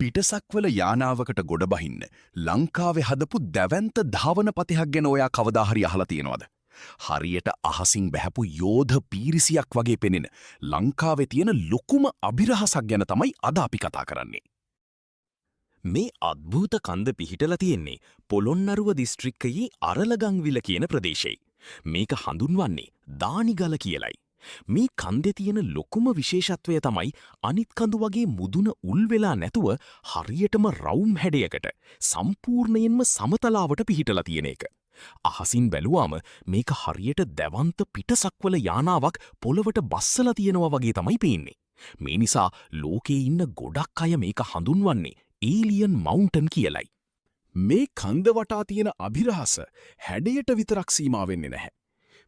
පිටසක්වල යානාවකට ගොඩ බහින්න ලංකාවේ හදපු දැවැන්ත ධාවන පතිහක් ගැන ඔයා කවදා හරි අහලා තියෙනවද? හරියට අහසින් බැහැපු යෝධ පීරිසියක් වගේ පෙනෙන ලංකාවේ තියෙන ලොකුම අභිරහසක් ගැන තමයි අද අපි කතා කරන්නේ. මේ අද්භූත කන්ද පිහිටලා තියෙන්නේ පොළොන්නරුව දිස්ත්‍රික්කයේ අරලගංවිල කියන ප්‍රදේශයේ. මේක හඳුන්වන්නේ දානිගල කියලයි. මේ කන්දේ තියෙන ලොකුම විශේෂත්වය තමයි අනිත් කඳු වගේ මුදුන උල් වෙලා නැතුව හරියටම රවුම් හැඩයකට සම්පූර්ණයෙන්ම සමතලාවට පිහිටලා තියෙන එක. අහසින් බැලුවාම මේක හරියට දැවන්ත පිටසක්වල යානාවක් පොළවට බස්සලා තියෙනවා වගේ තමයි පේන්නේ. මේ නිසා ලෝකේ ඉන්න ගොඩක් අය මේක හඳුන්වන්නේ ඒලියන් මවුන්ටන් කියලයි. මේ කන්ද වටා තියෙන අභිරහස හැඩයට විතරක් සීමා වෙන්නේ නැහැ.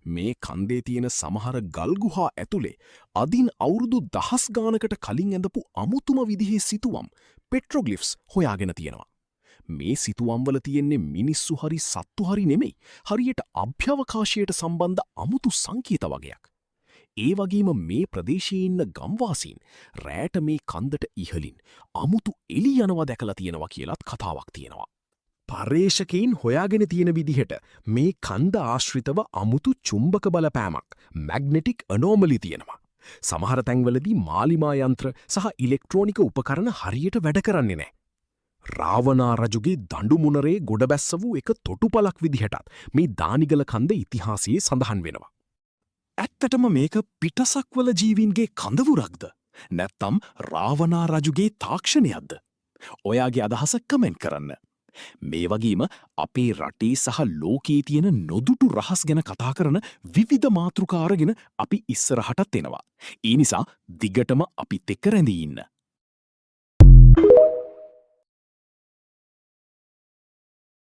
මේ කන්දේ තියෙන සමහර ගල්ගුහා ඇතුලේ අදින් අවුරුදු දහස් ගානකට කලින් ඇඳපු අමුතුම විදිහේ සිතුවම් පෙට්‍රොග්ලිෆ්ස් හොයාගෙන තියෙනවා. මේ සිතුවම්වල තියෙන්නේ මිනිස්සු හරි සත්තු හරි නෙමෙයි, හරියට අභ්‍යවකාශයට සම්බන්ධ අමුතු සංකේත වගයක්. ඒ වගේම මේ ප්‍රදේශයේ ඉන්න ගම්වාසීන් රැට මේ කන්දට ඉහලින් අමුතු එළි යනවා දැකලා තියෙනවා කියලාත් කතාවක් තියෙනවා. පර්යේෂකයින් හොයාගෙන තියෙන විදිහට මේ කන්ද ආශ්‍රිතව අමුතු චුම්බක බලපෑමක් මැග්නෙටික් අනෝමලි තියෙනවා. සමහර තැන්වලදී මාලිමා යන්ත්‍ර සහ ඉලෙක්ට්‍රෝනික උපකරණ හරියට වැඩ කරන්නේ නැහැ. රාවණා රජුගේ දඬු මුනරේ ගොඩබැස්ස වූ එක තොටුපළක් විදිහටත් මේ දානිගල කන්ද ඉතිහාසයේ සඳහන් වෙනවා. ඇත්තටම මේක පිටසක්වල ජීවීන්ගේ කඳවුරක්ද? නැත්නම් රාවණා රජුගේ තාක්ෂණයක්ද? ඔයාගේ අදහස කමෙන්ට් කරන්න. මේ වගේම අපේ රටේ සහ ලෝකයේ තියෙන නොදුටු රහස් ගැන කතා කරන විවිධ මාතෘකා අරගෙන අපි ඉස්සරහටත් එනවා. ඒ නිසා දිගටම අපිත් එක්ක රැඳී ඉන්න.